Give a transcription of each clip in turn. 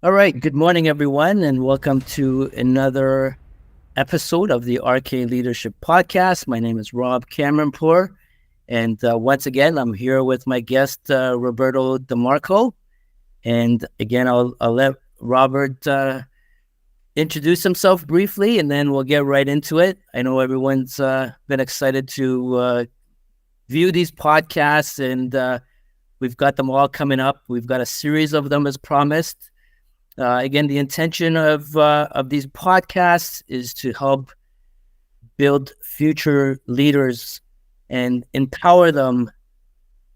All right. Good morning, everyone, and welcome to another episode of the RK Leadership Podcast. My name is Rob Cameronpour, and once again, I'm here with my guest, Roberto DeMarco. And again, I'll let Robert introduce himself briefly, and then we'll get right into it. I know everyone's been excited to view these podcasts, and we've got them all coming up. We've got a series of them as promised. Again, the intention of these podcasts is to help build future leaders and empower them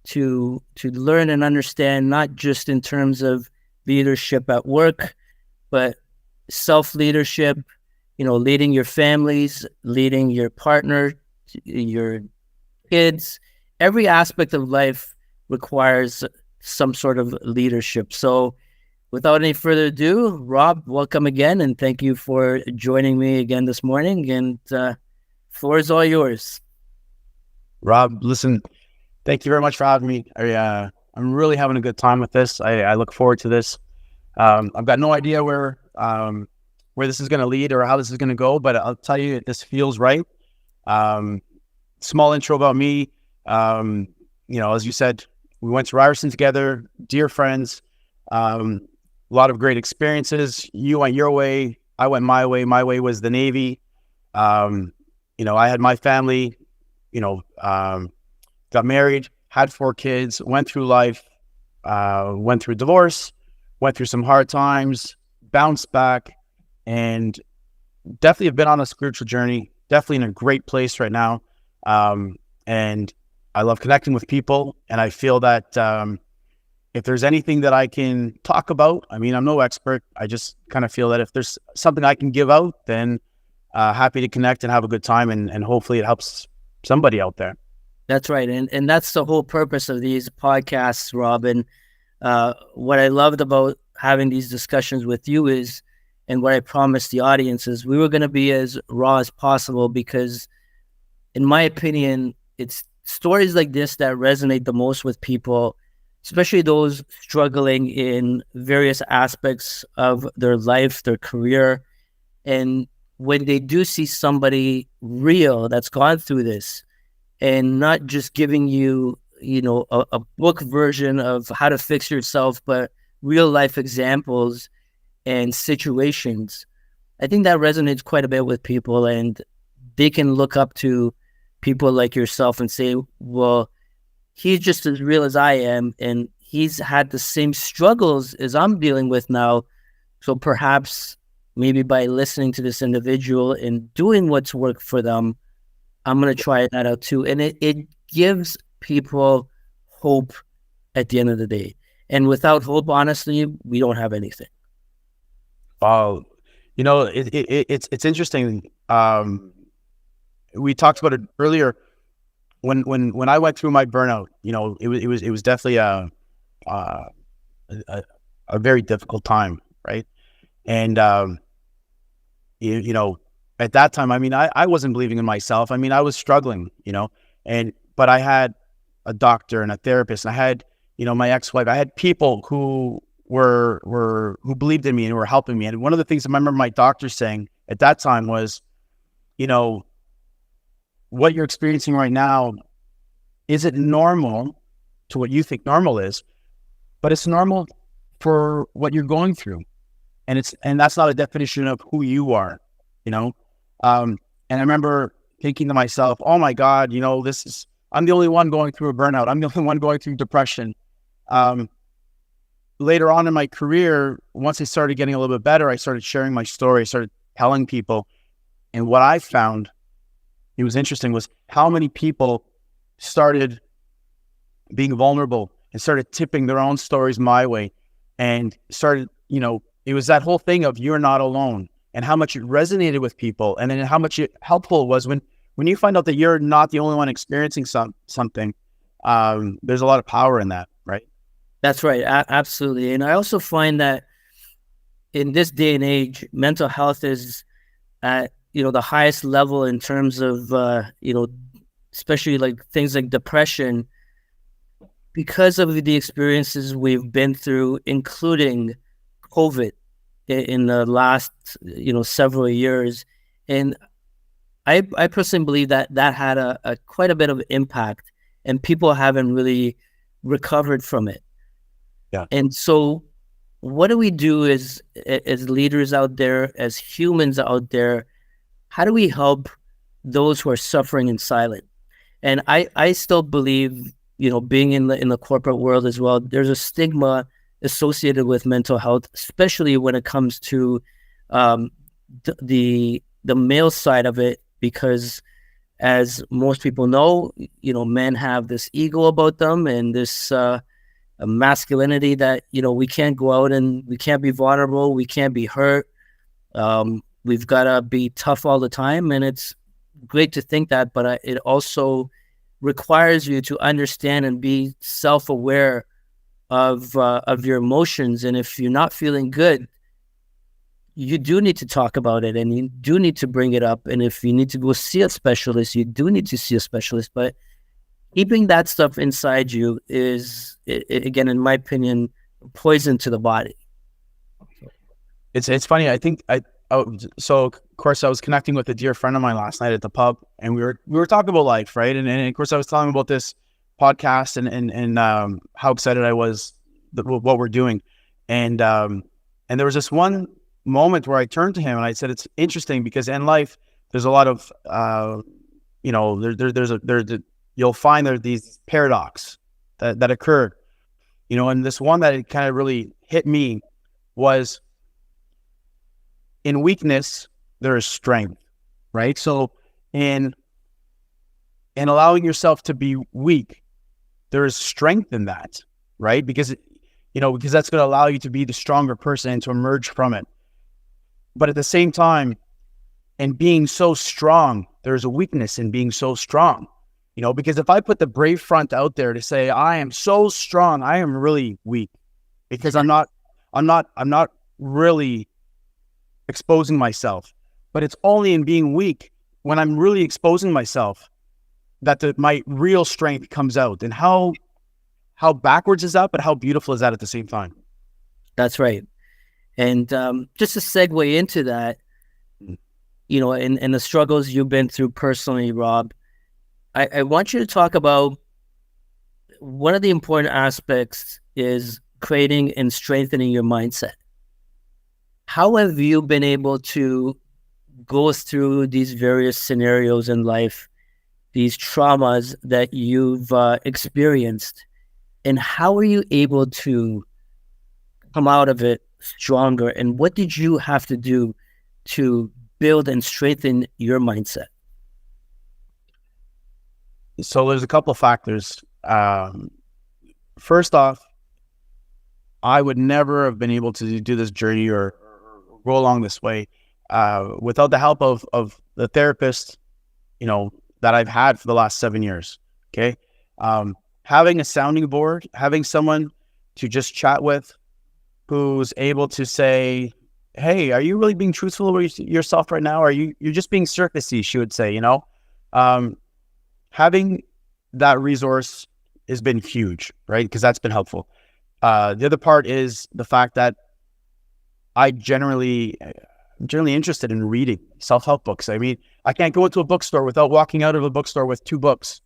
to learn and understand, not just in terms of leadership at work, but self-leadership, leading your families, leading your partner, your kids. Every aspect of life requires some sort of leadership. So without any further ado, Rob, welcome again, and thank you for joining me again this morning. And floor is all yours. Rob, listen, thank you very much for having me. I'm really having a good time with this. I look forward to this. I've got no idea where this is going to lead or how this is going to go, but I'll tell you, this feels right. Small intro about me. As you said, we went to Ryerson together, dear friends. A lot of great experiences. You went your way, I went my way. My way was the Navy. I had my family, got married, had 4 kids, went through life, went through divorce, went through some hard times, bounced back, and definitely have been on a spiritual journey, definitely in a great place right now. And I love connecting with people, and I feel that if there's anything that I can talk about, I'm no expert. I just kind of feel that if there's something I can give out, then happy to connect and have a good time, and hopefully it helps somebody out there. That's right. And that's the whole purpose of these podcasts, Rob. And what I loved about having these discussions with you is, and what I promised the audience is, we were going to be as raw as possible, because in my opinion, it's stories like this that resonate the most with people, especially those struggling in various aspects of their life, their career. And when they do see somebody real that's gone through this, and not just giving you, a book version of how to fix yourself, but real life examples and situations, I think that resonates quite a bit with people, and they can look up to people like yourself and say, well, he's just as real as I am, and he's had the same struggles as I'm dealing with now. So perhaps maybe by listening to this individual and doing what's worked for them, I'm going to try that out too. And it gives people hope at the end of the day. And without hope, honestly, we don't have anything. It's interesting. We talked about it earlier. When I went through my burnout, it was definitely a very difficult time, right? And at that time, I wasn't believing in myself. I was struggling, but I had a doctor and a therapist, and I had, my ex-wife. I had people who who believed in me and were helping me. And one of the things I remember my doctor saying at that time was, what you're experiencing right now isn't normal to what you think normal is, but it's normal for what you're going through. And that's not a definition of who you are, And I remember thinking to myself, oh my God, I'm the only one going through a burnout. I'm the only one going through depression. Later on in my career, once I started getting a little bit better, I started sharing my story, I started telling people. And what I found, it was interesting, was how many people started being vulnerable and started tipping their own stories my way, and started, it was that whole thing of you're not alone, and how much it resonated with people, and then how much helpful it was when you find out that you're not the only one experiencing something. There's a lot of power in that, right? That's right. Absolutely. And I also find that in this day and age, mental health is at, the highest level in terms of, especially like things like depression, because of the experiences we've been through, including COVID. in the last, several years. And I personally believe that had a quite a bit of impact, and people haven't really recovered from it. Yeah. And so what do we do as leaders out there, as humans out there? How do we help those who are suffering in silence? And I still believe, being in the corporate world as well, there's a stigma associated with mental health, especially when it comes to the male side of it, because as most people know, men have this ego about them and this masculinity that, we can't go out and we can't be vulnerable, we can't be hurt. We've got to be tough all the time, and it's great to think that, but it also requires you to understand and be self-aware of your emotions. And if you're not feeling good, you do need to talk about it, and you do need to bring it up. And if you need to go see a specialist, you do need to see a specialist. But keeping that stuff inside you is, again, in my opinion, poison to the body. It's funny. I think so of course I was connecting with a dear friend of mine last night at the pub, and we were talking about life, right? And of course I was telling him about this podcast and how excited I was what we're doing. And there was this one moment where I turned to him and I said, it's interesting because in life there's a lot of you'll find there these paradox that occur, and this one that kind of really hit me was, in weakness there is strength, right? So in allowing yourself to be weak, there is strength in that, right? Because that's going to allow you to be the stronger person and to emerge from it. But at the same time, in being so strong, there's a weakness in being so strong, because if I put the brave front out there to say, I am so strong, I am really weak, because I'm not really exposing myself. But it's only in being weak, when I'm really exposing myself, that my real strength comes out. And how backwards is that, but how beautiful is that at the same time? That's right. And just to segue into that, and the struggles you've been through personally, Rob, I want you to talk about one of the important aspects is creating and strengthening your mindset. How have you been able to go through these various scenarios in life, these traumas that you've experienced, and how are you able to come out of it stronger? And what did you have to do to build and strengthen your mindset? So there's a couple of factors. First off, I would never have been able to do this journey or go along this way without the help of the therapist, that I've had for the last 7 years. Okay. Having a sounding board, having someone to just chat with who's able to say, hey, are you really being truthful with yourself right now? Or you're just being circusy, she would say, having that resource has been huge, right? Because that's been helpful. The other part is the fact that I'm generally interested in reading self-help books. I mean, I can't go into a bookstore without walking out of a bookstore with 2 books.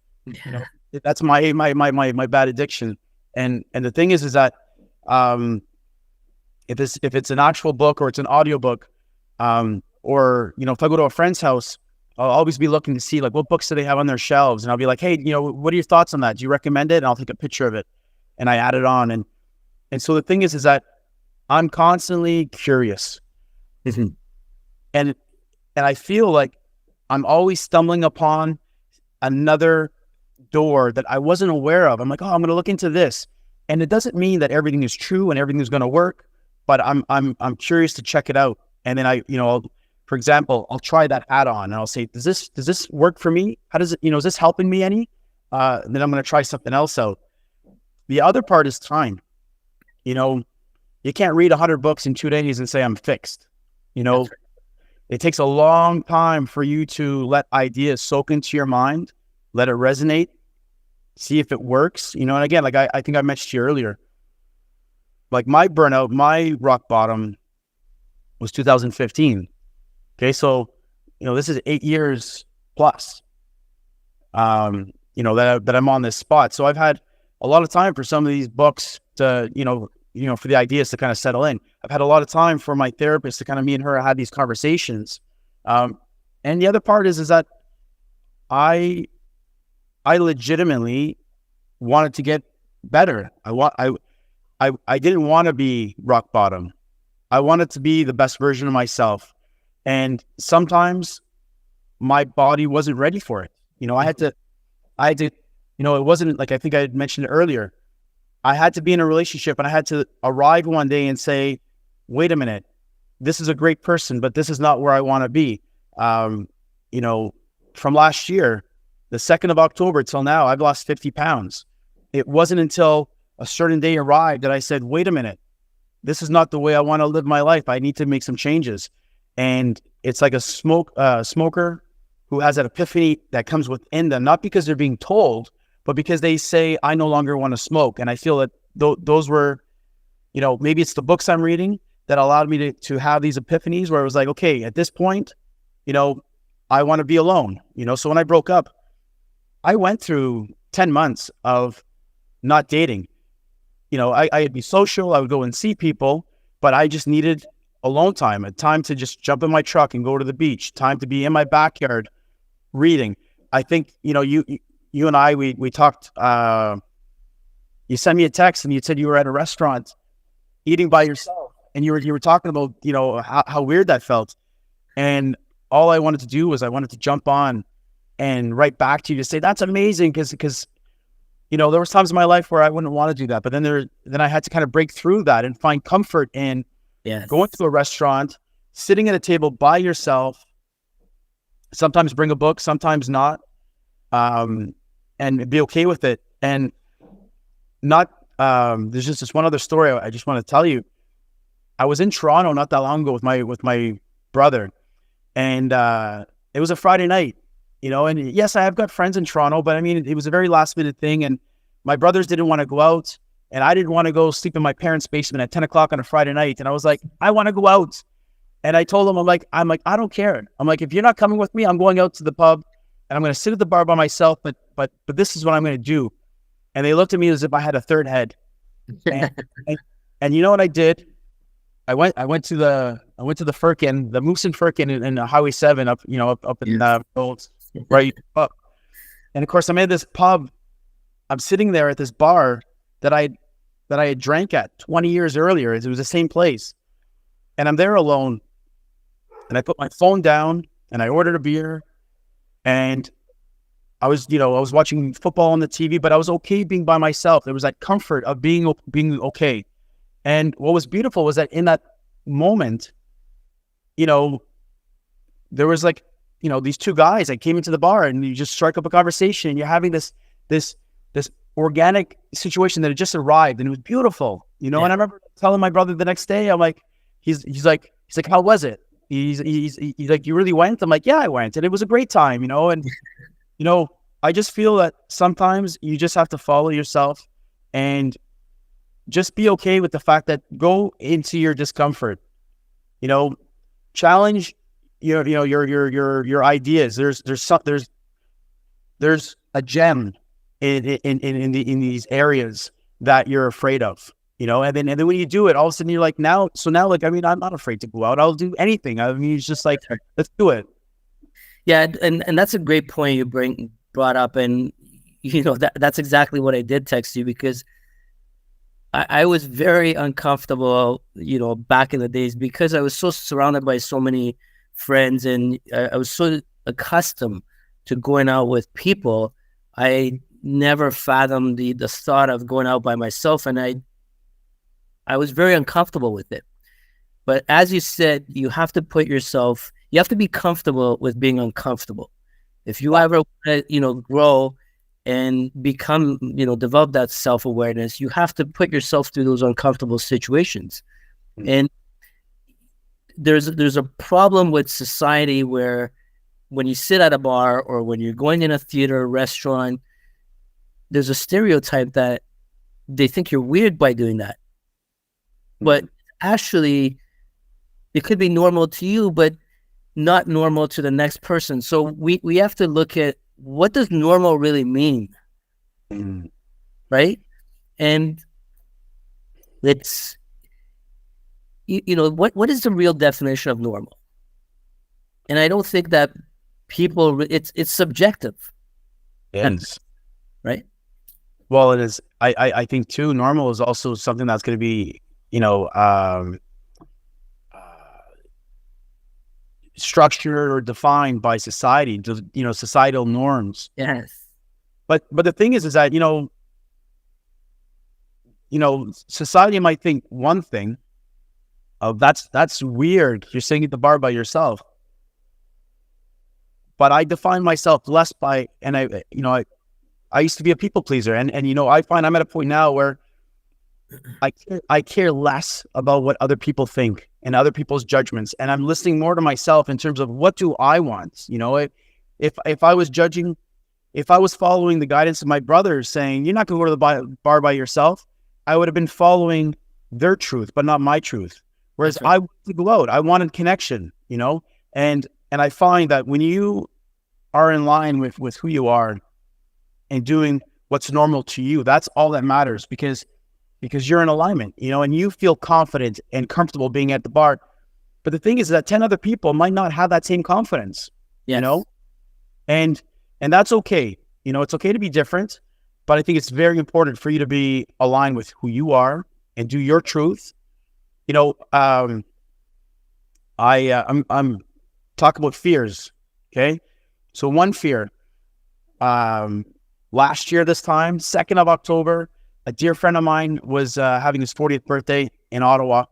That's my bad addiction. And the thing is that if it's an actual book or it's an audio book, or if I go to a friend's house, I'll always be looking to see what books do they have on their shelves, and I'll be like, hey, what are your thoughts on that? Do you recommend it? And I'll take a picture of it and I add it on. And so the thing is that I'm constantly curious. Mm-hmm. And I feel like I'm always stumbling upon another door that I wasn't aware of. I'm like, oh, I'm going to look into this. And it doesn't mean that everything is true and everything is going to work, but I'm curious to check it out. And then for example, I'll try that add-on and I'll say, does this work for me? How does it, is this helping me any? Then I'm going to try something else out. The other part is time. You can't read 100 books in 2 days and say I'm fixed. Right. It takes a long time for you to let ideas soak into your mind, let it resonate, see if it works. And again, I think I mentioned to you earlier, my burnout, my rock bottom was 2015. Okay, so this is 8 years plus. That I'm on this spot. So I've had a lot of time for some of these books to, for the ideas to kind of settle in. I've had a lot of time for my therapist to kind of, me and her have these conversations. And the other part is that I legitimately wanted to get better. I didn't want to be rock bottom. I wanted to be the best version of myself. And sometimes my body wasn't ready for it. I had to, it wasn't like, I think I had mentioned it earlier. I had to be in a relationship and I had to arrive one day and say, wait a minute, this is a great person, but this is not where I want to be. From last year, the 2nd of October till now, I've lost 50 pounds. It wasn't until a certain day arrived that I said, wait a minute, this is not the way I want to live my life. I need to make some changes. And it's like a smoker who has that epiphany that comes within them, not because they're being told, but because they say, I no longer want to smoke. And I feel that those were, maybe it's the books I'm reading that allowed me to have these epiphanies where it was like, okay, at this point, I want to be alone. So when I broke up, I went through 10 months of not dating. I'd be social, I would go and see people, but I just needed alone time, a time to just jump in my truck and go to the beach, time to be in my backyard reading. I think, you and I, we talked, you sent me a text and you said you were at a restaurant eating by yourself and you were talking about, how weird that felt. And all I wanted to do was I wanted to jump on and write back to you to say, that's amazing. Because there was times in my life where I wouldn't want to do that, but then I had to kind of break through that and find comfort in going to a restaurant, sitting at a table by yourself, sometimes bring a book, sometimes not, and be okay with it. And not, there's just this one other story I just want to tell you. I was in Toronto not that long ago with my brother, and it was a Friday night, and yes, I have got friends in Toronto, but I mean, it was a very last minute thing, and my brothers didn't want to go out, and I didn't want to go sleep in my parents' basement at 10 o'clock on a Friday night. And I was like, I want to go out. And I told them, I'm like, I don't care. I'm like, if you're not coming with me, I'm going out to the pub and I'm going to sit at the bar by myself, but this is what I'm going to do. And they looked at me as if I had a third head. And you know what I did? I went to the Firkin, the Moose and Firkin in Highway 7 up in Olds, right up. And of course, I'm at this pub. I'm sitting there at this bar that I had drank at 20 years earlier. It was the same place. And I'm there alone. And I put my phone down and I ordered a beer. And I was watching football on the TV, but I was okay being by myself. There was that comfort of being okay. And what was beautiful was that in that moment, there was like, these two guys that came into the bar and you just strike up a conversation and you're having this organic situation that had just arrived and it was beautiful, And I remember telling my brother the next day, I'm like, he's like, how was it? He's like, you really went? I'm like, yeah, I went. And it was a great time, and, I just feel that sometimes you just have to follow yourself and just be okay with the fact that go into your discomfort, challenge your ideas. There's a gem in these areas that you're afraid of, and then when you do it, all of a sudden you're like, now, like, I mean, I'm not afraid to go out. I'll do anything. I mean, it's just like, let's do it. Yeah. And that's a great point you brought up. And, that's exactly what I did text you, because I was very uncomfortable, back in the days, because I was so surrounded by so many friends and I was so accustomed to going out with people. I never fathomed the thought of going out by myself, and I was very uncomfortable with it. But as you said, you have to be comfortable with being uncomfortable. If you ever want to, grow and become, develop that self-awareness, you have to put yourself through those uncomfortable situations. Mm-hmm. And there's a problem with society where when you sit at a bar or when you're going in a theater or restaurant, there's a stereotype that they think you're weird by doing that. But actually, It could be normal to you, but not normal to the next person. So we have to look at, what does normal really mean, right? And it's, what is the real definition of normal? And I don't think that people, it's subjective. Yes. Right? Well, it is. I think too, normal is also something that's going to be, structured or defined by society, just, societal norms. Yes. But the thing is that, society might think one thing. Oh, that's weird. You're sitting at the bar by yourself. But I define myself less by, and I used to be a people pleaser, and I find I'm at a point now where I care less about what other people think and other people's judgments, and I'm listening more to myself in terms of what do I want. If I was judging, if I was following the guidance of my brothers saying you're not going to go to the bar by yourself, I would have been following their truth, but not my truth. Whereas I wanted to go out, I wanted connection, and I find that when you are in line with who you are and doing what's normal to you, that's all that matters, because you're in alignment, and you feel confident and comfortable being at the bar. But the thing is that 10 other people might not have that same confidence, and that's okay. It's okay to be different, but I think it's very important for you to be aligned with who you are and do your truth. I'm talking about fears. Okay. So one fear, last year, this time, 2nd of October, a dear friend of mine was having his 40th birthday in Ottawa,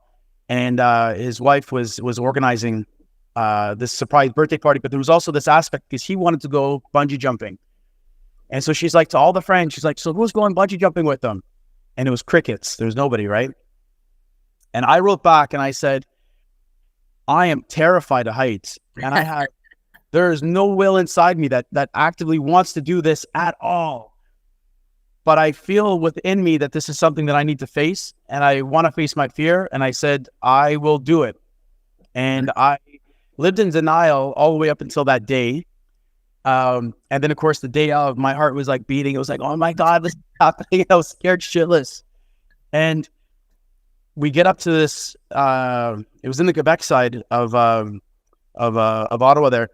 and his wife was organizing this surprise birthday party. But there was also this aspect because he wanted to go bungee jumping. And so she's like, to all the friends, she's like, so who's going bungee jumping with them? And it was crickets. There was nobody, right? And I wrote back and I said, I am terrified of heights. And there is no will inside me that actively wants to do this at all. But I feel within me that this is something that I need to face, and I want to face my fear. And I said, I will do it. And I lived in denial all the way up until that day. And then, of course, the day of, my heart was like beating. It was like, oh my God, this is happening. I was scared shitless. And we get up to this, it was in the Quebec side of Ottawa there.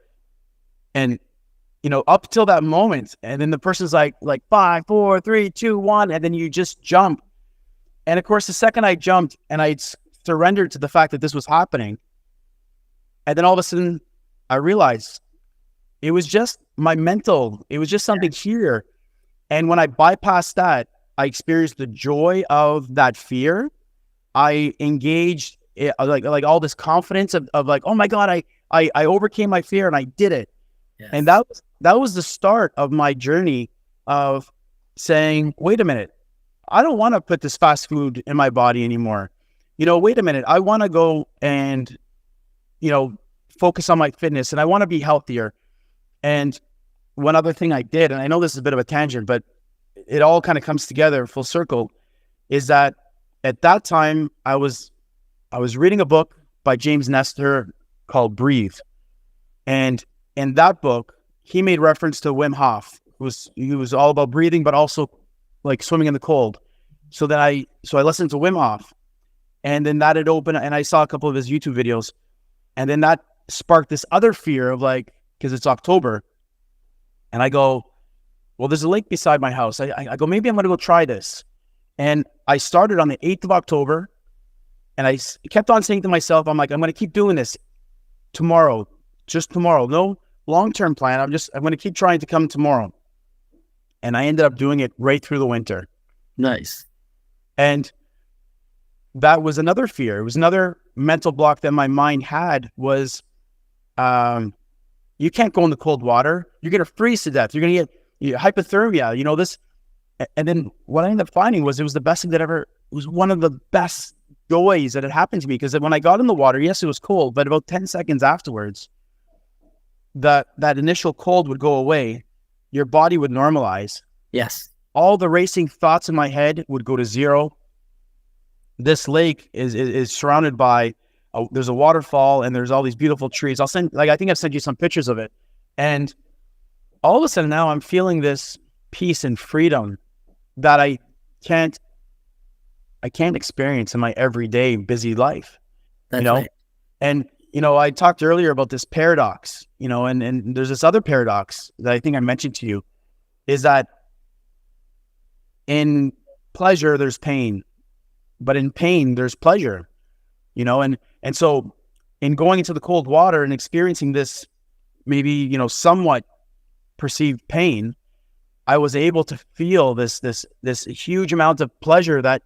And, up till that moment, and then the person's like 5, 4, 3, 2, 1, and then you just jump. And of course, the second I jumped and I surrendered to the fact that this was happening, and then all of a sudden I realized it was just my mental, it was just something here. And when I bypassed that, I experienced the joy of that fear. I engaged like all this confidence of like, oh my God, I overcame my fear and I did it. Yes. And that was the start of my journey of saying, wait a minute, I don't want to put this fast food in my body anymore. Wait a minute, I want to go and, focus on my fitness, and I want to be healthier. And one other thing I did, and I know this is a bit of a tangent, but it all kind of comes together full circle, is that at that time I was reading a book by James Nestor called Breathe. And in that book, he made reference to Wim Hof. He was all about breathing, but also like swimming in the cold. So I listened to Wim Hof, and then that had opened, and I saw a couple of his YouTube videos, and then that sparked this other fear of like, because it's October, and I go, well, there's a lake beside my house. I go, maybe I'm going to go try this. And I started on the 8th of October, and I kept on saying to myself, I'm like, I'm going to keep doing this tomorrow, just tomorrow. No long-term plan. I'm going to keep trying to come tomorrow. And I ended up doing it right through the winter. Nice. And that was another fear. It was another mental block that my mind had was, you can't go in the cold water. You're going to freeze to death. You're going to get hypothermia, this. And then what I ended up finding was it was the best thing it was one of the best joys that had happened to me. Because when I got in the water, yes, it was cold, but about 10 seconds afterwards, that initial cold would go away. Your body would normalize. Yes. All the racing thoughts in my head would go to zero. This lake is surrounded by there's a waterfall and there's all these beautiful trees. I think I've sent you some pictures of it. And all of a sudden now I'm feeling this peace and freedom that I can't experience in my everyday busy life. That's right. And, I talked earlier about this paradox, and there's this other paradox that I think I mentioned to you, is that in pleasure, there's pain, but in pain, there's pleasure, and so in going into the cold water and experiencing this, maybe, somewhat perceived pain, I was able to feel this huge amount of pleasure that,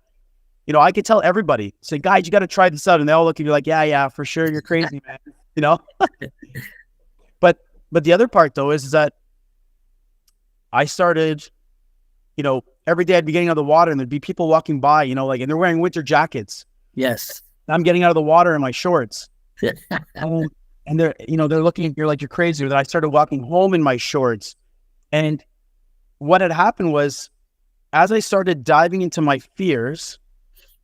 I could tell everybody, say, guys, you got to try this out. And they all look at you like, yeah, for sure. You're crazy, man. But the other part though, is that I started, every day I'd be getting out of the water and there'd be people walking by, and they're wearing winter jackets. Yes. I'm getting out of the water in my shorts. And they're, they're looking at you like you're crazy. Then I started walking home in my shorts. And what had happened was, as I started diving into my fears,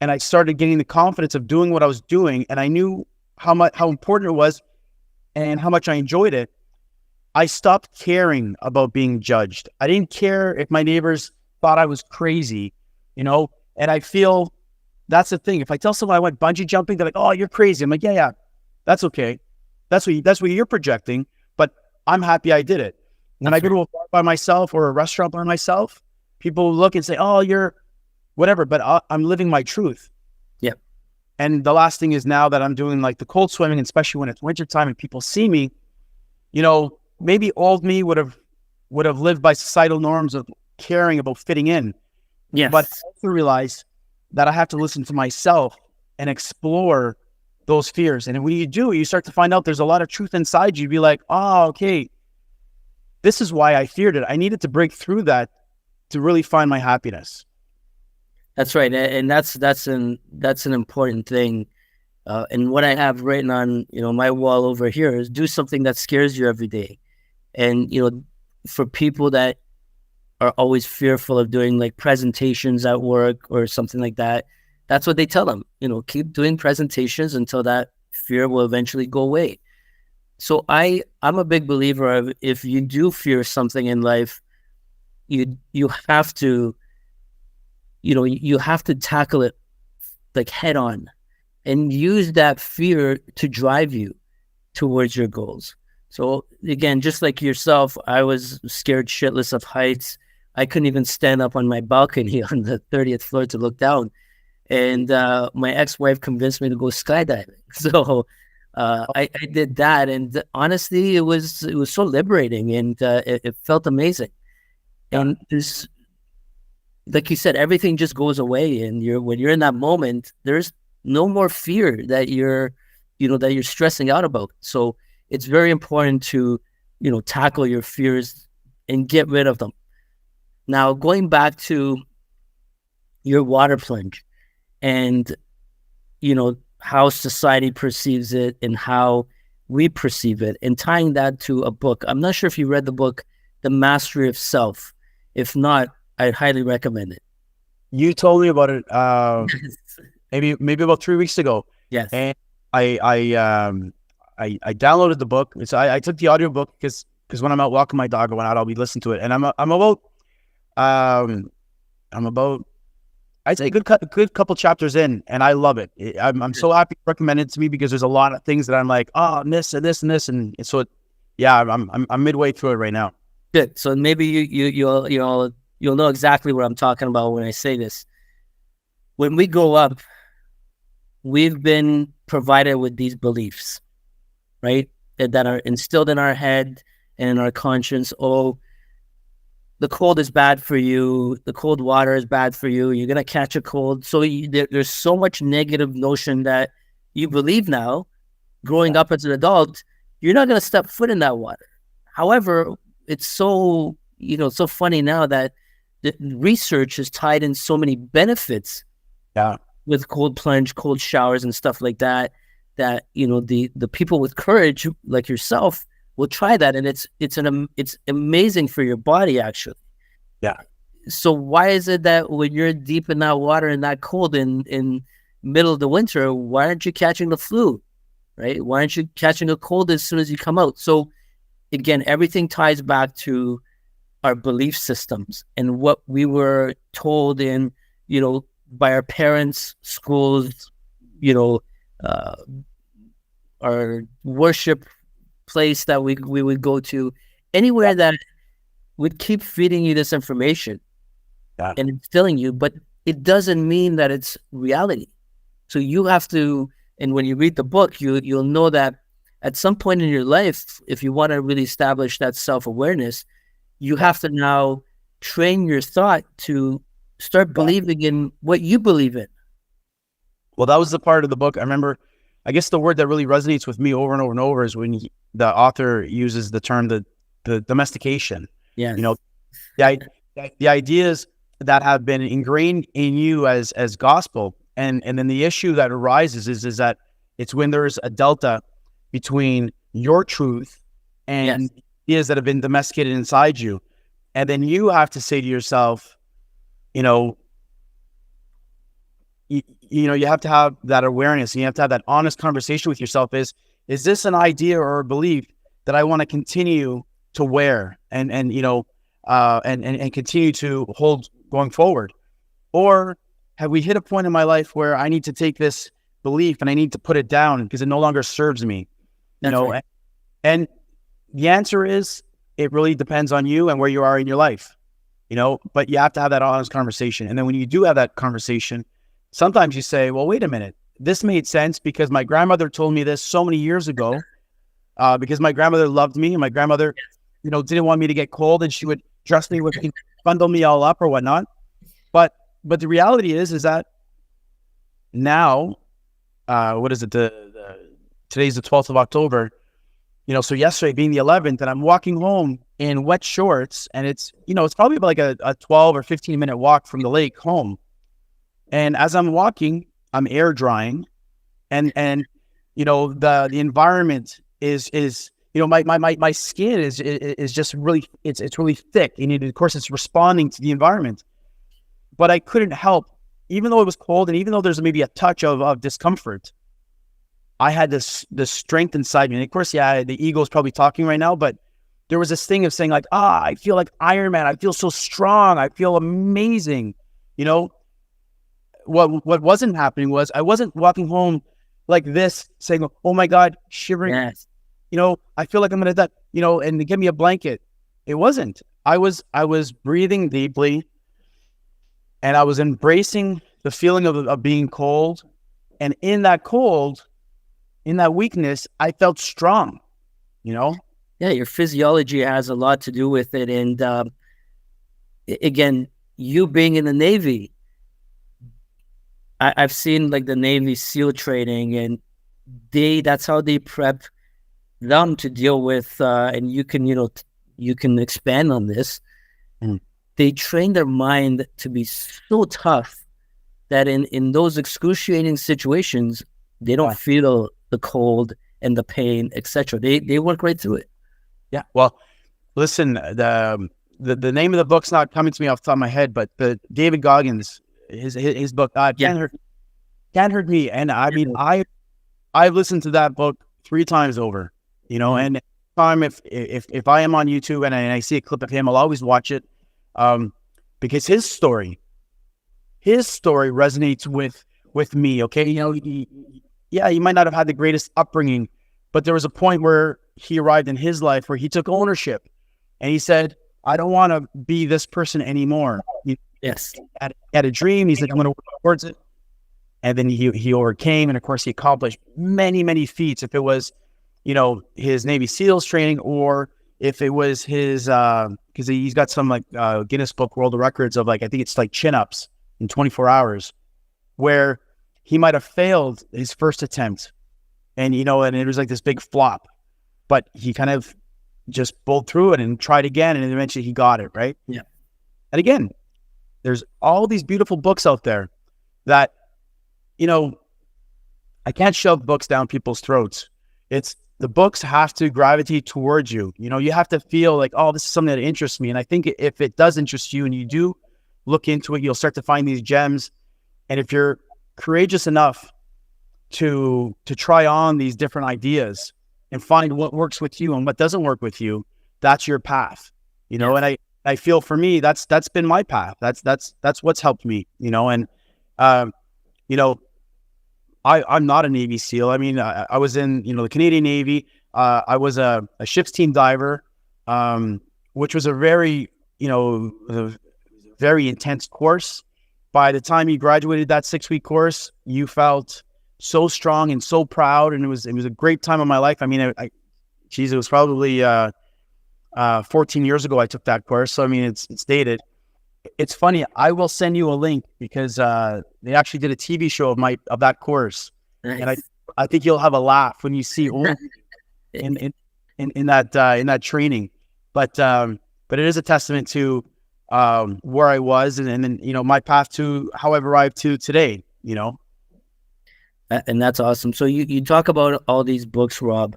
and I started getting the confidence of doing what I was doing, and I knew how important it was and how much I enjoyed it, I stopped caring about being judged. I didn't care if my neighbors thought I was crazy, and I feel that's the thing. If I tell someone I went bungee jumping, they're like, oh, you're crazy. I'm like, yeah, that's okay. That's what you're projecting, but I'm happy I did it. When I go to a bar by myself or a restaurant by myself, people look and say, oh, you're whatever, but I'm living my truth. Yeah. And the last thing is, now that I'm doing like the cold swimming, especially when it's wintertime and people see me, maybe old me would have lived by societal norms of caring about fitting in. Yes. But I also realize that I have to listen to myself and explore those fears. And when you do, you start to find out there's a lot of truth inside you. You'd be like, oh, okay, this is why I feared it. I needed to break through that to really find my happiness. That's right, and that's an important thing. And what I have written on my wall over here is, do something that scares you every day. And for people that are always fearful of doing like presentations at work or something like that, that's what they tell them. Keep doing presentations until that fear will eventually go away. So I'm a big believer of, if you do fear something in life, you have to. You have to tackle it like head on and use that fear to drive you towards your goals. So again, just like yourself, I was scared shitless of heights. I couldn't even stand up on my balcony on the 30th floor to look down. And my ex-wife convinced me to go skydiving. So I did that. And honestly, it was so liberating, and it felt amazing. And this, like you said, everything just goes away, and when you're in that moment, there's no more fear that you're stressing out about. So it's very important to, tackle your fears and get rid of them. Now, going back to your water plunge and, how society perceives it and how we perceive it, and tying that to a book. I'm not sure if you read the book, The Mastery of Self. If not, I'd highly recommend it. You told me about it maybe about 3 weeks ago. Yes. And I downloaded the book. So I took the audiobook because when I'm out walking my dog or when I'll be listening to it. And I'm about I'd say a good couple chapters in, and I love it. I'm so happy to recommend it to me, because there's a lot of things that I'm like, oh, this and this and this, and so I'm midway through it right now. Good. So maybe you'll know exactly what I'm talking about when I say this. When we grow up, we've been provided with these beliefs, right? That are instilled in our head and in our conscience. Oh, the cold is bad for you. The cold water is bad for you. You're going to catch a cold. So there's so much negative notion that you believe now, growing up as an adult, you're not going to step foot in that water. However, it's so funny now that the research has tied in so many benefits with cold plunge, cold showers and stuff like that, the people with courage like yourself will try that, and it's amazing for your body, actually. Yeah. So why is it that when you're deep in that water and that cold in middle of the winter, why aren't you catching the flu? right? Why aren't you catching a cold as soon as you come out? So again, everything ties back to our belief systems and what we were told in, by our parents, schools, uh, our worship place that we would go to, anywhere that would keep feeding you this information and instilling you, but it doesn't mean that it's reality. So you have to, and when you read the book, you'll know that at some point in your life, if you want to really establish that self-awareness, you have to now train your thought to start believing in what you believe in. Well, that was the part of the book. I remember, I guess the word that really resonates with me over and over and over is when the author uses the term, the domestication. Yeah. The ideas that have been ingrained in you as gospel. And then the issue that arises is that it's when there's a delta between your truth and ideas that have been domesticated inside you. And then you have to say to yourself, you have to have that awareness, and you have to have that honest conversation with yourself. Is this an idea or a belief that I want to continue to wear and continue to hold going forward? Or have we hit a point in my life where I need to take this belief and I need to put it down because it no longer serves me? Right. And the answer is, it really depends on you and where you are in your life, but you have to have that honest conversation. And then when you do have that conversation, sometimes you say, well, wait a minute, this made sense because my grandmother told me this so many years ago, because my grandmother loved me, and my grandmother, didn't want me to get cold, and she would dress me with, bundle me all up or whatnot. But the reality is that now, what is it? Today's the 12th of October. So yesterday being the 11th, and I'm walking home in wet shorts, and it's probably like a 12 or 15 minute walk from the lake home. And as I'm walking, I'm air drying, and the environment is my skin is just really, it's really thick, and of course it's responding to the environment. But I couldn't help, even though it was cold, and even though there's maybe a touch of discomfort, I had this strength inside me. And of course, the ego is probably talking right now, but there was this thing of saying like, I feel like Iron Man. I feel so strong. I feel amazing. What wasn't happening was I wasn't walking home like this saying, oh my God, shivering. Yes. I feel like I'm going to die, and give me a blanket. It wasn't. I was breathing deeply, and I was embracing the feeling of being cold. And in that cold, in that weakness, I felt strong, Yeah, your physiology has a lot to do with it. And again, you being in the Navy, I've seen like the Navy SEAL training, and that's how they prep them to deal with, and you can expand on this. They train their mind to be so tough that in those excruciating situations, they don't feel the cold and the pain, etc. They work right through it. Yeah. Well, listen, the name of the book's not coming to me off the top of my head, but the David Goggins, his book, Can't Hurt Me. And I mean, I've listened to that book 3 times over, and time if I am on YouTube and I see a clip of him, I'll always watch it, because his story resonates with me. Okay. He might not have had the greatest upbringing, but there was a point where he arrived in his life where he took ownership, and he said, I don't want to be this person anymore. Yes. He had a dream. He said, I'm going to work towards it. And then he overcame, and of course he accomplished many, many feats. If it was, his Navy SEALs training, or if it was his, because he's got some like Guinness Book World Records of like, I think it's like chin-ups in 24 hours, where he might have failed his first attempt, and and it was like this big flop, but he kind of just pulled through it and tried again, and eventually he got it right. Yeah. And again, there's all these beautiful books out there that, I can't shove books down people's throats. It's the books have to gravitate towards you. You have to feel like, oh, this is something that interests me. And I think if it does interest you and you do look into it, you'll start to find these gems. And if you're courageous enough to try on these different ideas and find what works with you and what doesn't work with you. That's your path, you know. Yes. And I feel for me, that's been my path. That's what's helped me, you know. And you know, I'm not a Navy SEAL. I mean, I was in, you know, the Canadian Navy. I was a ship's team diver, which was a very, you know, a very intense course. By the time you graduated that 6-week course, you felt so strong and so proud, and it was a great time of my life. I mean, geez, it was probably 14 years ago I took that course, so I mean, it's dated. It's funny. I will send you a link because they actually did a TV show of that course, Nice. and I think you'll have a laugh when you see old in that training. But it is a testament to where I was, and then, you know, my path to how I've arrived to today, you know. And that's awesome. So you talk about all these books, Rob.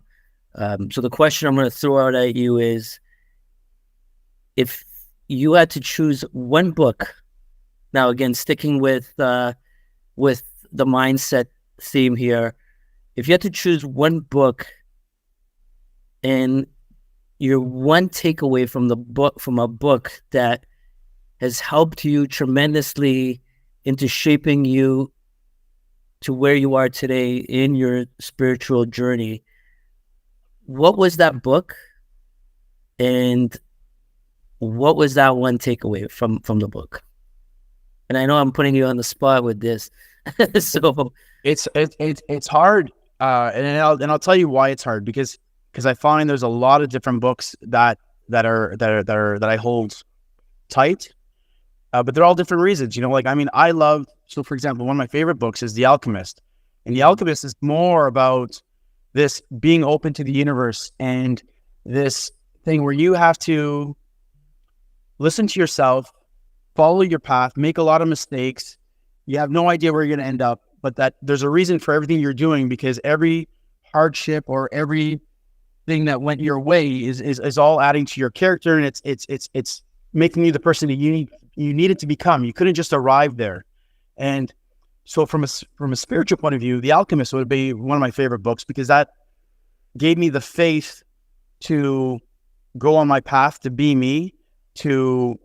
So the question I'm going to throw out at you is, if you had to choose one book, now again, sticking with the mindset theme here, if you had to choose one book and your one takeaway from a book that has helped you tremendously into shaping you to where you are today in your spiritual journey, what was that book, and what was that one takeaway from the book? And I know I'm putting you on the spot with this, so it's hard, and I'll tell you why it's hard, because I find there's a lot of different books that I hold tight, but they're all different reasons, you know. Like, I mean, so for example, one of my favorite books is The Alchemist, and The Alchemist is more about this being open to the universe, and this thing where you have to listen to yourself, follow your path, make a lot of mistakes. You have no idea where you're going to end up, but that there's a reason for everything you're doing, because every hardship or every thing that went your way is all adding to your character, and it's making you the person that you needed to become. You couldn't just arrive there. And so from a spiritual point of view, The Alchemist would be one of my favorite books, because that gave me the faith to go on my path, to be me, to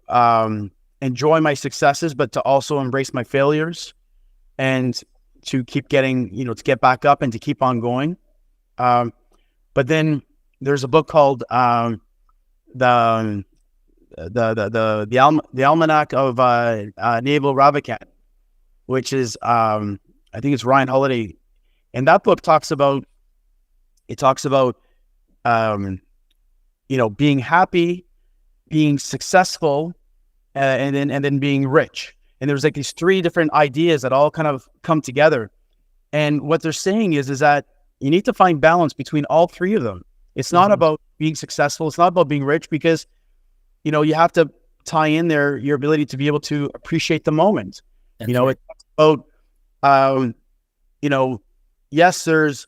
enjoy my successes, but to also embrace my failures, and to keep getting, you know, to get back up and to keep on going. But then there's a book called the Almanac of Naval Ravikant, which is I think it's Ryan Holiday, and that book talks about you know, being happy, being successful, and then being rich. And there's like these 3 different ideas that all kind of come together. And what they're saying is that you need to find balance between all 3 of them. It's not about being successful. It's not about being rich, because, you know, you have to tie in there your ability to be able to appreciate the moment. That's you know, right. it's about, you know, yes, there's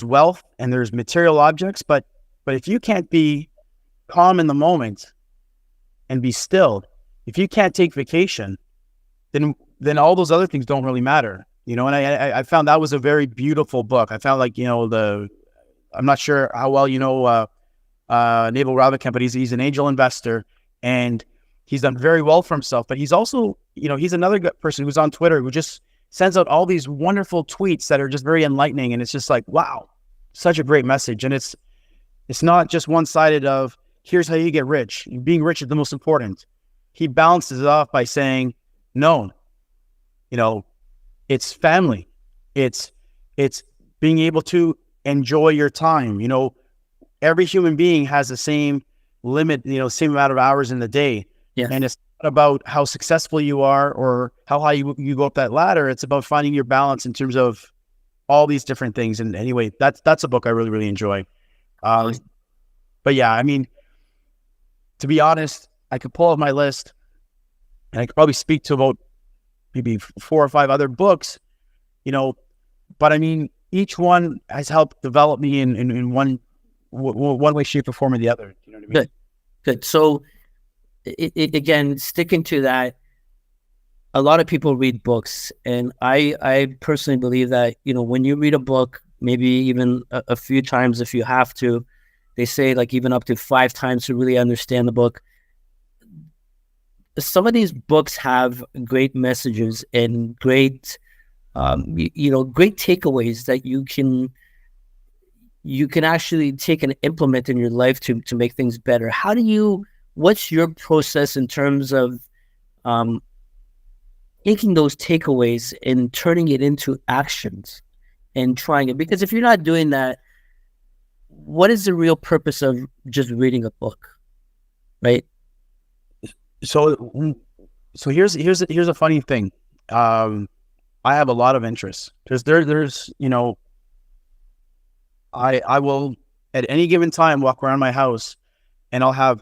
wealth and there's material objects, but if you can't be calm in the moment and be still, if you can't take vacation, then all those other things don't really matter, you know. And I found that was a very beautiful book. I found, like, you know, I'm not sure how well you know Naval Ravikant, but he's an angel investor, and he's done very well for himself. But he's also, you know, he's another person who's on Twitter who just sends out all these wonderful tweets that are just very enlightening, and it's just like, wow, such a great message. And it's not just one-sided of, here's how you get rich. Being rich is the most important. He balances it off by saying, no, you know, it's family. It's being able to enjoy your time. You know, every human being has the same limit, you know, same amount of hours in the day. Yeah. And it's not about how successful you are or how high you go up that ladder. It's about finding your balance in terms of all these different things. And anyway, that's a book I really, really enjoy. But yeah, I mean, to be honest, I could pull up my list and I could probably speak to about maybe 4 or 5 other books, you know, but I mean, each one has helped develop me in one way, shape, or form or the other. You know what I mean? Good. So again, sticking to that, a lot of people read books, and I personally believe that, when you read a book, maybe even a few times if you have to, they say like even up to 5 times to really understand the book. Some of these books have great messages and great, great takeaways that you can actually take and implement in your life to make things better. What's your process in terms of taking those takeaways and turning it into actions and trying it? Because if you're not doing that, what is the real purpose of just reading a book, right? So here's a funny thing. I have a lot of interests. There's I will at any given time walk around my house and I'll have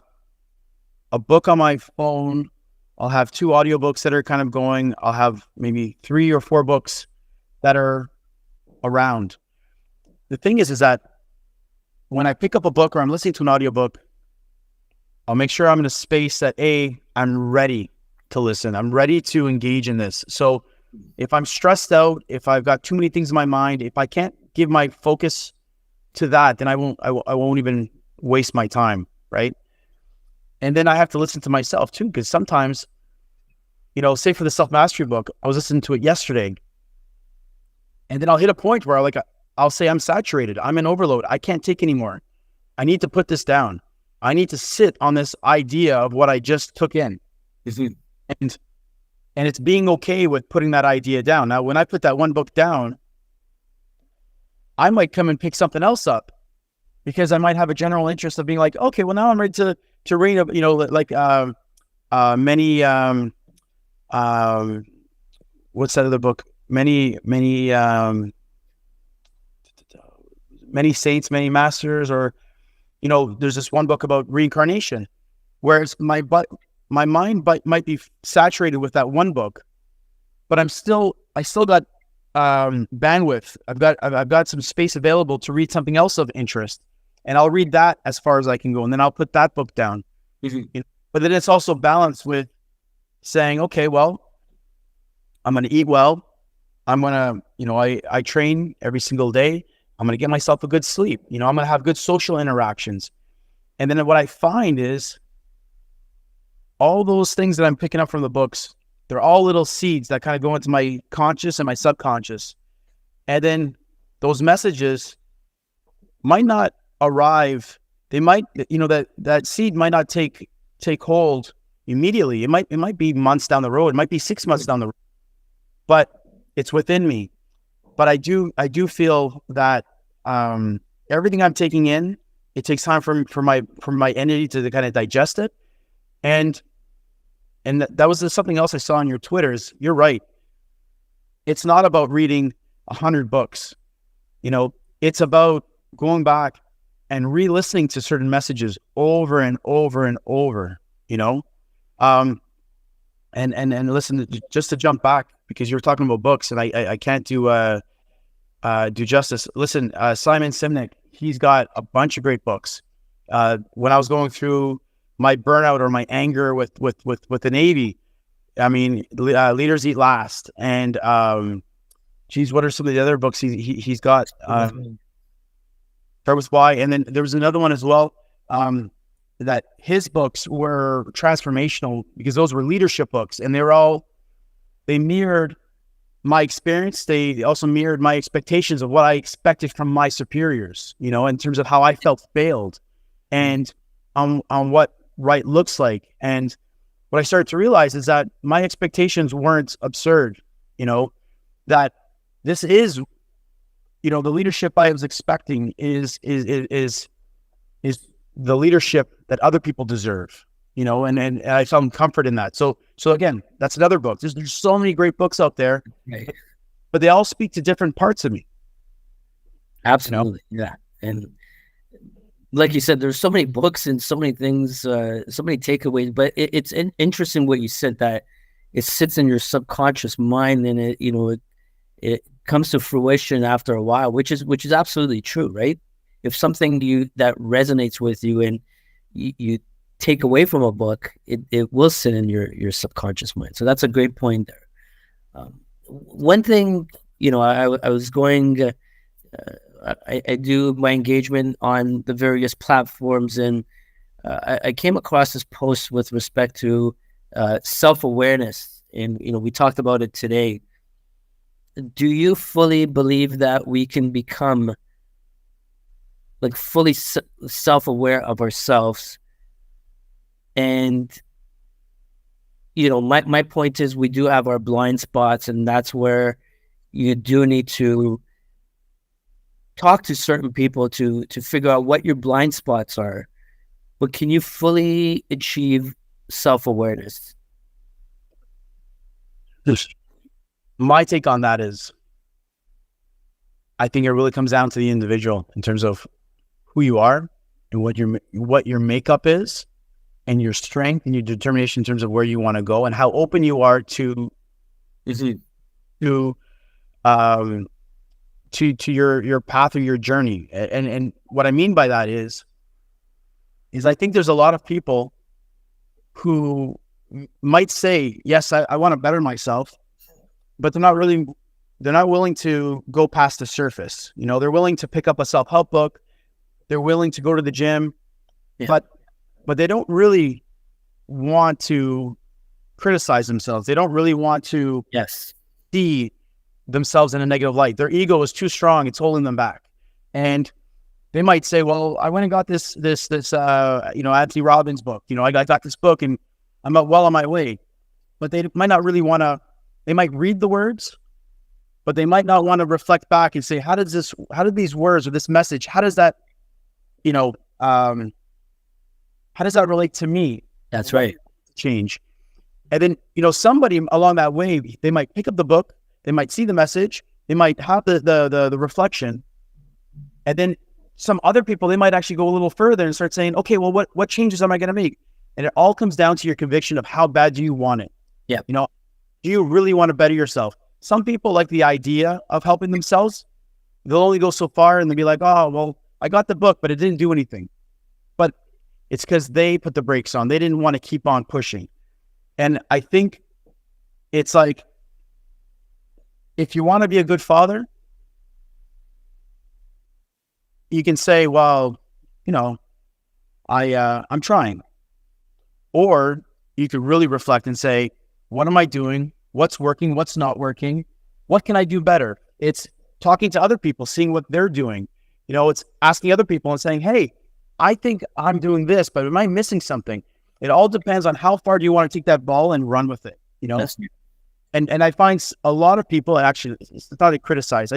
a book on my phone. I'll have 2 audiobooks that are kind of going. I'll have maybe 3 or 4 books that are around. The thing is that when I pick up a book or I'm listening to an audiobook, I'll make sure I'm in a space that I'm ready to listen. I'm ready to engage in this. So if I'm stressed out, if I've got too many things in my mind, if I can't give my focus to that, then I won't even waste my time, right? And then I have to listen to myself too, because sometimes, say for the self-mastery book, I was listening to it yesterday, and then I'll hit a point where I'll say I'm saturated, I'm in overload, I can't take anymore. I need to put this down. I need to sit on this idea of what I just took in. And it's being okay with putting that idea down. Now, when I put that one book down, I might come and pick something else up because I might have a general interest of being like, okay, well, now I'm ready to read, what's that other book? Many saints, many masters, or, there's this one book about reincarnation, whereas my mind might be saturated with that one book, but I still got bandwidth. I've got some space available to read something else of interest, and I'll read that as far as I can go, and then I'll put that book down. But then it's also balanced with saying, okay, well, I'm going to eat well. I'm going to, I train every single day. I'm going to get myself a good sleep. I'm going to have good social interactions. And then what I find is all those things that I'm picking up from the books, they're all little seeds that kind of go into my conscious and my subconscious. And then those messages might not arrive. They might, that seed might not take hold immediately. It might be months down the road. It might be 6 months down the road, but it's within me. But I do feel that everything I'm taking in, it takes time for my entity to kind of digest it. And that was something else I saw on your Twitters. You're right. It's not about reading 100 books. It's about going back and re-listening to certain messages over and over and over, and listen, just to jump back, because you were talking about books and I can't do justice. Listen, Simon Sinek, he's got a bunch of great books. When I was going through my burnout or my anger with the Navy, I mean, Leaders Eat Last, and what are some of the other books he's got? Start with Why, and then there was another one as well. That his books were transformational because those were leadership books, and they mirrored my experience. They also mirrored my expectations of what I expected from my superiors, in terms of how I felt failed, and on what right looks like. And what I started to realize is that my expectations weren't absurd, that this is, the leadership I was expecting is the leadership that other people deserve, and I found comfort in that. So again, that's another book. There's so many great books out there, right, but they all speak to different parts of me. Absolutely. Yeah. And like you said, there's so many books and so many things, so many takeaways, but it's interesting what you said, that it sits in your subconscious mind, and it comes to fruition after a while, which is absolutely true, right? If something that resonates with you and you take away from a book, it will sit in your subconscious mind. So that's a great point there. One thing, I was going, I do my engagement on the various platforms, and I came across this post with respect to self-awareness, and we talked about it today. Do you fully believe that we can become like fully self-aware of ourselves? And my point is, we do have our blind spots, and that's where you do need to talk to certain people to figure out what your blind spots are. But can you fully achieve self-awareness? My take on that is, I think it really comes down to the individual in terms of who you are and what your makeup is, and your strength and your determination in terms of where you want to go, and how open you are to your path or your journey. And what I mean by that is I think there's a lot of people who might say, yes, I want to better myself, but they're not willing to go past the surface. They're willing to pick up a self-help book. They're willing to go to the gym, but they don't really want to criticize themselves. They don't really want to see themselves in a negative light. Their ego is too strong. It's holding them back. And they might say, well, I went and got this Anthony Robbins book. I got this book and I'm well on my way. But they might not really want to, they might read the words, but they might not want to reflect back and say, how did these words or this message, how does that relate to me? That's right. Change. And then, somebody along that way, they might pick up the book, they might see the message, they might have the reflection. And then some other people, they might actually go a little further and start saying, okay, well, what changes am I going to make? And it all comes down to your conviction of how bad do you want it? Yeah. Do you really want to better yourself? Some people like the idea of helping themselves. They'll only go so far and they'll be like, oh, well, I got the book, but it didn't do anything. But it's because they put the brakes on. They didn't want to keep on pushing. And I think it's like, if you want to be a good father, you can say, well, I'm trying. Or you could really reflect and say, what am I doing? What's working? What's not working? What can I do better? It's talking to other people, seeing what they're doing. It's asking other people and saying, hey, I think I'm doing this, but am I missing something? It all depends on how far do you want to take that ball and run with it, And I find a lot of people, actually, it's not to criticize.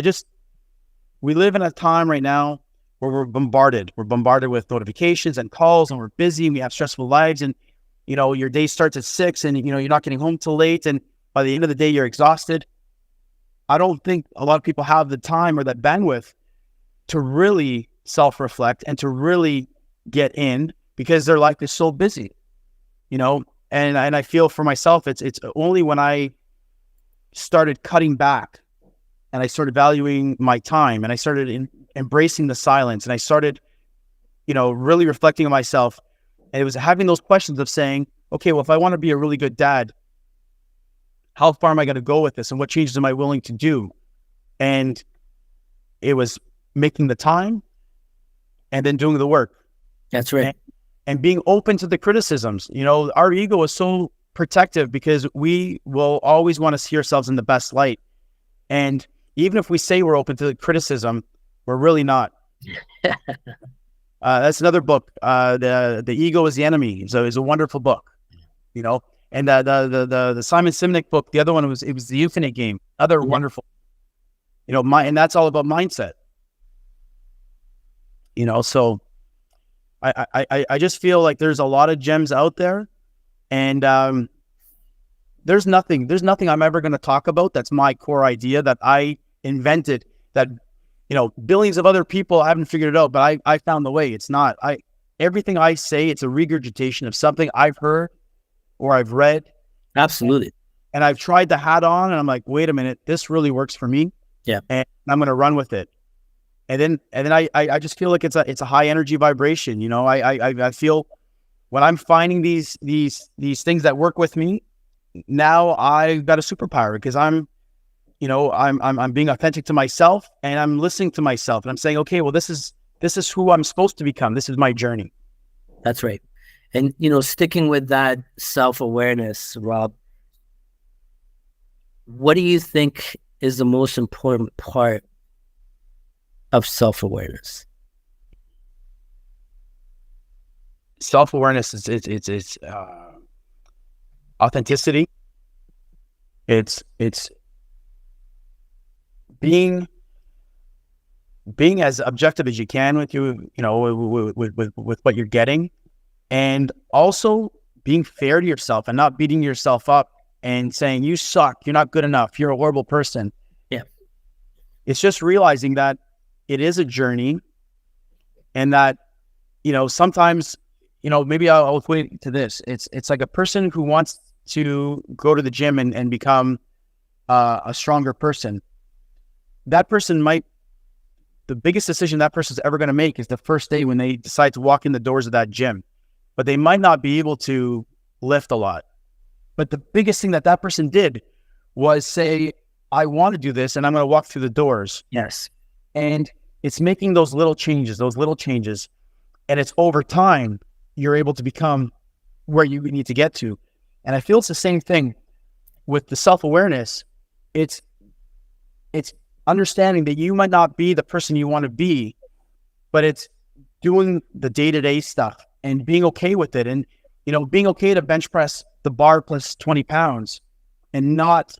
We live in a time right now where we're bombarded. We're bombarded with notifications and calls, and we're busy, and we have stressful lives, and, your day starts at 6 and, you're not getting home till late. And by the end of the day, you're exhausted. I don't think a lot of people have the time or that bandwidth to really self-reflect and to really get in, because their life is so busy, and I feel for myself, it's only when I started cutting back and I started valuing my time and I started embracing the silence and I started, really reflecting on myself. And it was having those questions of saying, okay, well, if I want to be a really good dad, how far am I going to go with this? And what changes am I willing to do? And it was making the time and then doing the work. That's right. And being open to the criticisms. Our ego is so protective because we will always want to see ourselves in the best light. And even if we say we're open to the criticism, we're really not. That's another book. The Ego is the Enemy. It's a wonderful book, And the Simon Sinek book, the other one was The Infinite Game. Other wonderful. And that's all about mindset. So I just feel like there's a lot of gems out there, and there's nothing I'm ever going to talk about that's my core idea that I invented, that billions of other people haven't figured it out, but I found the way. It's not everything I say, it's a regurgitation of something I've heard or I've read. Absolutely. And I've tried the hat on, and I'm like, wait a minute, this really works for me. Yeah. And I'm going to run with it. And then I just feel like it's a high energy vibration. I feel when I'm finding these things that work with me, now I've got a superpower because I'm being authentic to myself, and I'm listening to myself, and I'm saying, okay, well, this is who I'm supposed to become. This is my journey. That's right. And, sticking with that self-awareness, Rob, what do you think is the most important part of self-awareness? Self-awareness is it's authenticity. It's being as objective as you can with with what you're getting, and also being fair to yourself and not beating yourself up and saying you suck, you're not good enough, you're a horrible person. Yeah. It's just realizing that it is a journey, and that, sometimes, maybe I'll equate to this. It's like a person who wants to go to the gym and become a stronger person. That person the biggest decision that person's ever going to make is the first day when they decide to walk in the doors of that gym. But they might not be able to lift a lot. But the biggest thing that person did was say, I want to do this, and I'm going to walk through the doors. Yes. And it's making those little changes. And it's over time, you're able to become where you need to get to. And I feel it's the same thing with the self-awareness. It's understanding that you might not be the person you want to be, but it's doing the day-to-day stuff and being okay with it. And, being okay to bench press the bar plus 20 pounds and not,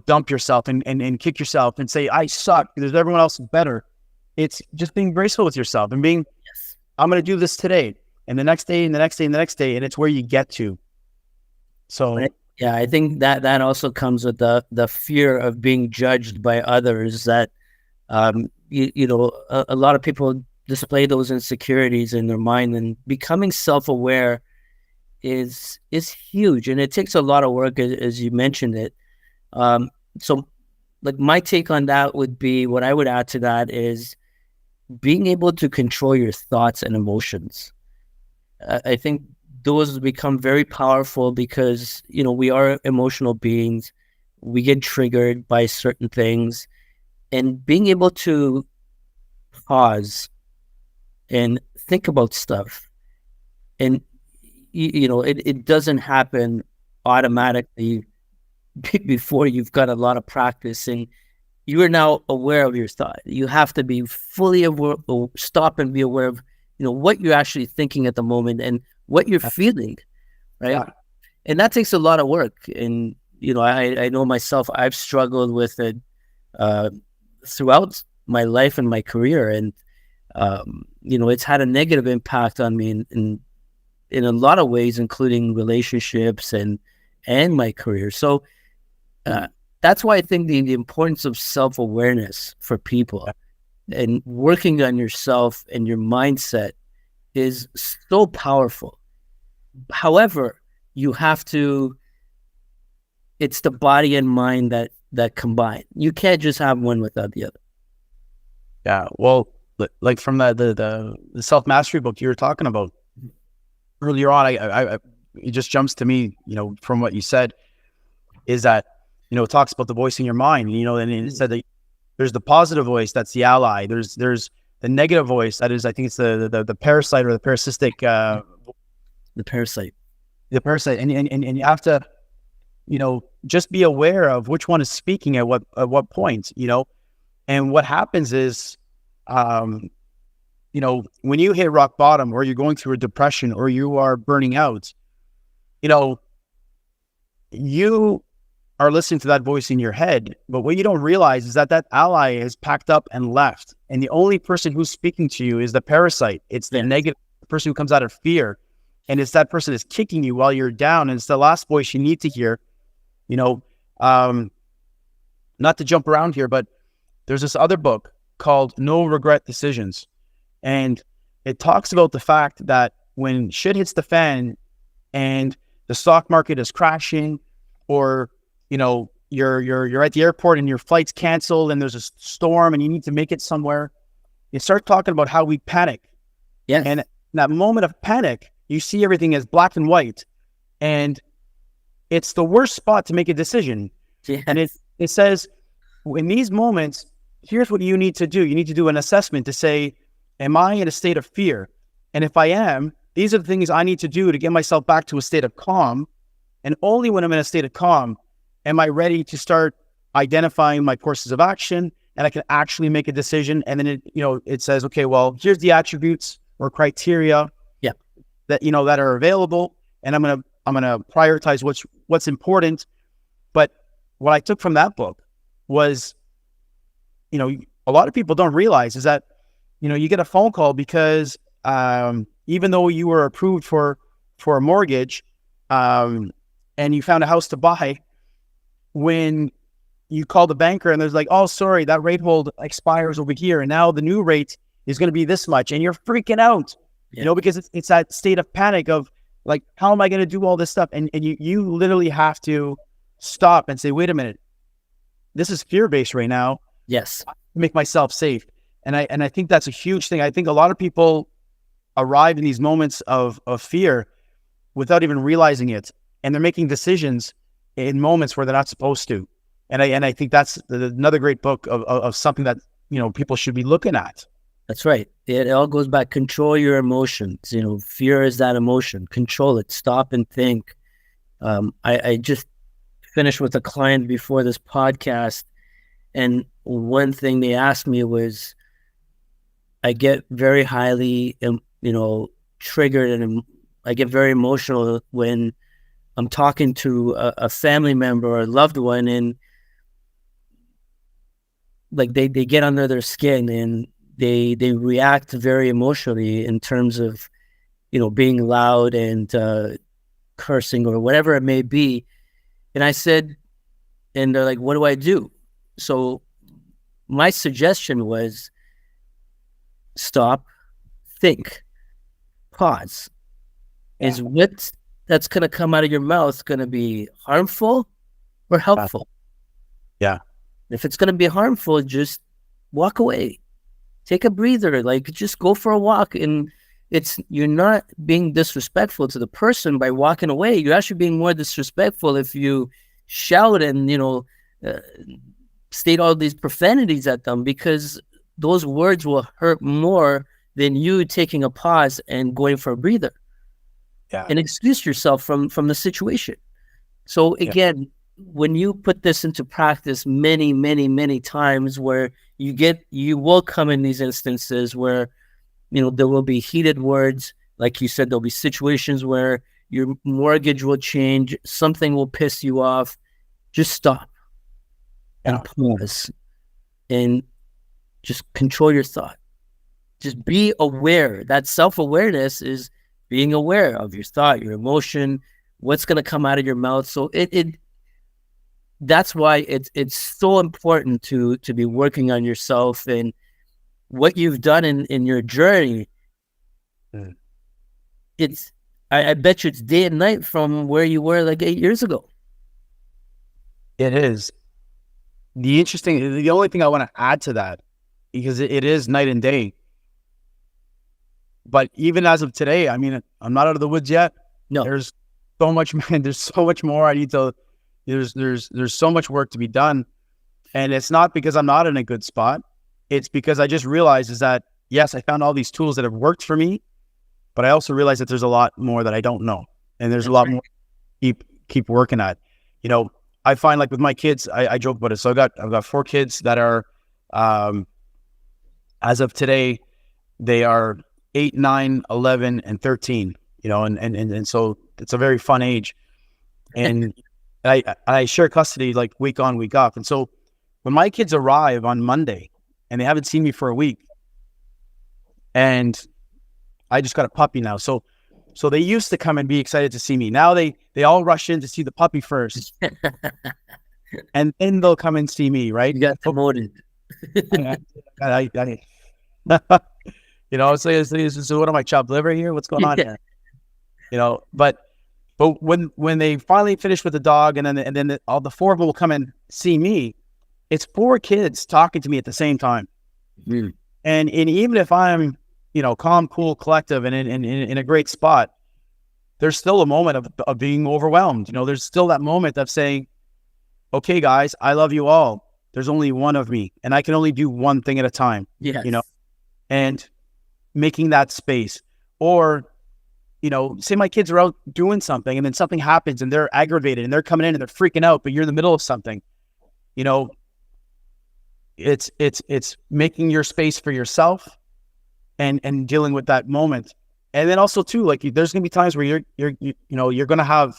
dump yourself and kick yourself and say, I suck because everyone else is better. It's just being graceful with yourself and being, yes, I'm going to do this today and the next day and the next day and the next day. And it's where you get to. So, yeah, I think that also comes with the fear of being judged by others, that, a lot of people display those insecurities in their mind, and becoming self-aware is huge. And it takes a lot of work, as you mentioned it. So like my take on that would be, what I would add to that is being able to control your thoughts and emotions. I think those become very powerful because, we are emotional beings. We get triggered by certain things, and being able to pause and think about stuff. And, it doesn't happen automatically before you've got a lot of practice, and you are now aware of your thought. You have to be fully aware, stop and be aware of, what you're actually thinking at the moment and what you're feeling, right? Yeah. And that takes a lot of work. And, I know myself, I've struggled with it throughout my life and my career. And, it's had a negative impact on me in a lot of ways, including relationships and my career. So that's why I think the importance of self-awareness for people and working on yourself and your mindset is so powerful. However, it's the body and mind that combine. You can't just have one without the other. Yeah. Well, like from the self-mastery book you were talking about earlier on, I it just jumps to me, from what you said, is that, it talks about the voice in your mind, and it said that there's the positive voice, that's the ally. There's the negative voice, that is, I think it's the parasite, or the parasitic, the parasite. And you have to, just be aware of which one is speaking at what point, and what happens is, when you hit rock bottom, or you're going through a depression, or you are burning out, you are listening to that voice in your head, but what you don't realize is that ally has packed up and left, and the only person who's speaking to you is the parasite. It's the negative person who comes out of fear, and it's that person that's kicking you while you're down, and it's the last voice you need to hear. Not to jump around here, but there's this other book called No Regret Decisions, and it talks about the fact that when shit hits the fan and the stock market is crashing, or you're at the airport and your flight's canceled and there's a storm and you need to make it somewhere, you start talking about how we panic. Yes. And that moment of panic, you see everything as black and white, and it's the worst spot to make a decision. Yes. And it says, in these moments, here's what you need to do. You need to do an assessment to say, am I in a state of fear? And if I am, these are the things I need to do to get myself back to a state of calm. And only when I'm in a state of calm am I ready to start identifying my courses of action, and I can actually make a decision. And then it says, okay, well, here's the attributes or criteria that that are available, and I'm gonna prioritize what's important. But what I took from that book was, a lot of people don't realize is that, you get a phone call because even though you were approved for a mortgage, and you found a house to buy, when you call the banker and there's like, oh, sorry, that rate hold expires over here, and now the new rate is going to be this much, and you're freaking out, because it's that state of panic of like, how am I going to do all this stuff? And you literally have to stop and say, wait a minute, this is fear-based right now. Yes. Make myself safe. And I think that's a huge thing. I think a lot of people arrive in these moments of fear without even realizing it. And they're making decisions in moments where they're not supposed to. And I think that's another great book of something that, people should be looking at. That's right. It all goes back. Control your emotions. Fear is that emotion. Control it. Stop and think. I just finished with a client before this podcast, and one thing they asked me was, I get very highly, triggered, and I get very emotional when I'm talking to a family member or a loved one, and like they get under their skin and they react very emotionally in terms of, being loud and cursing or whatever it may be. And I said, and they're like, what do I do? So my suggestion was stop, think, pause. Is what that's going to come out of your mouth going to be harmful or helpful? Yeah. If it's going to be harmful, just walk away. Take a breather, like just go for a walk. And you're not being disrespectful to the person by walking away. You're actually being more disrespectful if you shout and, state all these profanities at them, because those words will hurt more than you taking a pause and going for a breather. Yeah. And excuse yourself from the situation. So again, when you put this into practice many, many, many times, where you will come in these instances where, there will be heated words. Like you said, there'll be situations where your mortgage will change. Something will piss you off. Just stop and pause and just control your thought. Just be aware. That self-awareness is being aware of your thought, your emotion, what's going to come out of your mouth. So that's why it's so important to be working on yourself, and what you've done in your journey. I bet you it's day and night from where you were like 8 years ago. It is. The only thing I want to add to that, because it is night and day, but even as of today, I mean, I'm not out of the woods yet. No, there's so much, man. There's so much more I need to. There's so much work to be done, and it's not because I'm not in a good spot. It's because I just realized is that, yes, I found all these tools that have worked for me, but I also realized that there's a lot more that I don't know, and there's a lot more keep working at. I find, like with my kids, I joke about it. So I've got 4 kids that are, as of today, they are 8, 9, 11, and 13. And so it's a very fun age, and I share custody like week on, week off. And so when my kids arrive on Monday and they haven't seen me for a week, and I just got a puppy now, so they used to come and be excited to see me. Now they all rush in to see the puppy first, and then they'll come and see me. Right? You got promoted. So what am I, chopped liver here? What's going on? Yeah. But when they finally finish with the dog, and then all the 4 of them will come and see me, it's 4 kids talking to me at the same time. And even if I'm, calm, cool, collective, and in a great spot, there's still a moment of being overwhelmed. You know, there's still that moment of saying, okay, guys, I love you all. There's only one of me and I can only do one thing at a time, Yes. you know, and making that space. Or, you know, say my kids are out doing something and then something happens and they're aggravated and they're coming in and they're freaking out, but you're in the middle of something, you know, it's making your space for yourself and dealing with that moment. And then also too, like there's gonna be times where you're gonna have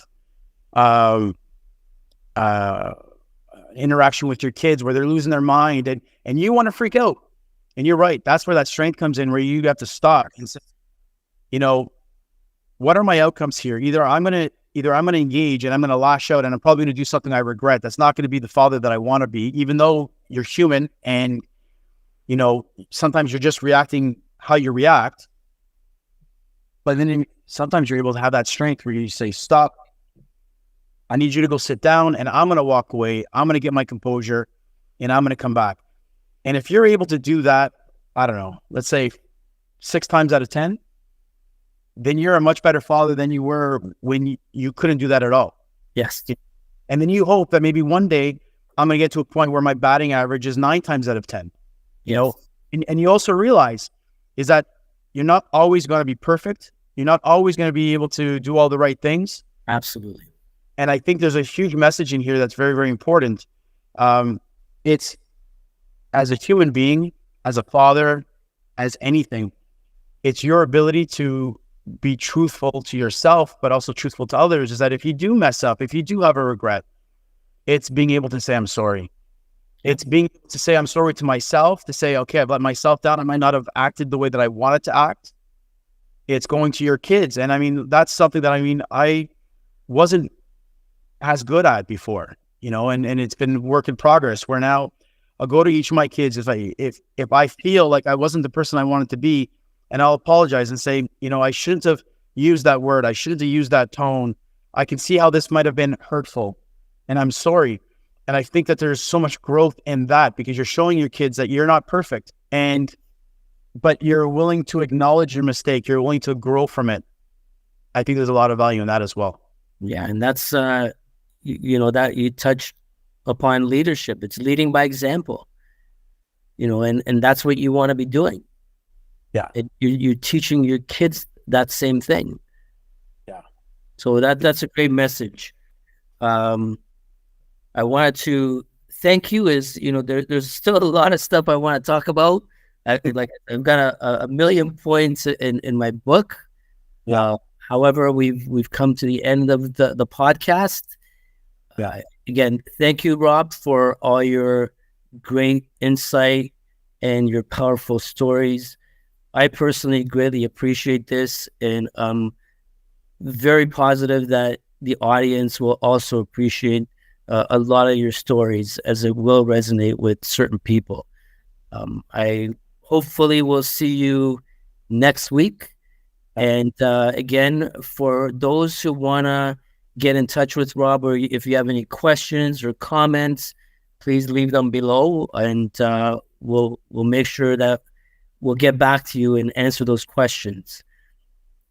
interaction with your kids where they're losing their mind and you want to freak out. And you're right. That's where that strength comes in, where you have to stop and say, you know, what are my outcomes here? Either I'm going to engage and I'm going to lash out and I'm probably going to do something I regret. That's not going to be the father that I want to be, even though you're human and, you know, sometimes you're just reacting how you react. But then sometimes you're able to have that strength where you say, stop. I need you to go sit down and I'm going to walk away. I'm going to get my composure and I'm going to come back. And if you're able to do that, I don't know, let's say 6 times out of 10, then you're a much better father than you were when you couldn't do that at all. Yes. And then you hope that maybe one day I'm going to get to a point where my batting average is 9 times out of 10, you know, and you also realize is that you're not always going to be perfect. You're not always going to be able to do all the right things. Absolutely. And I think there's a huge message in here that's very, very important. It's as a human being, as a father, as anything, it's your ability to be truthful to yourself, but also truthful to others, is that if you do mess up, if you do have a regret, it's being able to say, I'm sorry. It's being able to say, I'm sorry to myself, to say, okay, I've let myself down. I might not have acted the way that I wanted to act. It's going to your kids. And I mean, that's something that I wasn't as good at before, you know, and it's been work in progress where now I'll go to each of my kids if I feel like I wasn't the person I wanted to be, and I'll apologize and say, you know, I shouldn't have used that word. I shouldn't have used that tone. I can see how this might have been hurtful and I'm sorry. And I think that there's so much growth in that because you're showing your kids that you're not perfect but you're willing to acknowledge your mistake. You're willing to grow from it. I think there's a lot of value in that as well. Yeah. And that's, you know, that you touched upon leadership. It's leading by example, you know, and that's what you want to be doing. Yeah. You're teaching your kids that same thing. Yeah. So that's a great message. I wanted to thank you. You know, there's still a lot of stuff I want to talk about. I've got a million points in my book. Yeah. However, we've come to the end of the podcast. Yeah. Again, thank you, Rob, for all your great insight and your powerful stories. I personally greatly appreciate this, and I'm very positive that the audience will also appreciate a lot of your stories, as it will resonate with certain people. I hopefully will see you next week. And again, for those who want to get in touch with Rob, or if you have any questions or comments, please leave them below, and we'll make sure that we'll get back to you and answer those questions.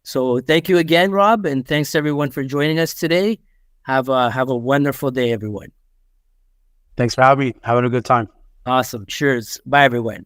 So thank you again, Rob, and thanks everyone for joining us today. Have a wonderful day, everyone. Thanks for having me. Having a good time. Awesome. Cheers. Bye, everyone.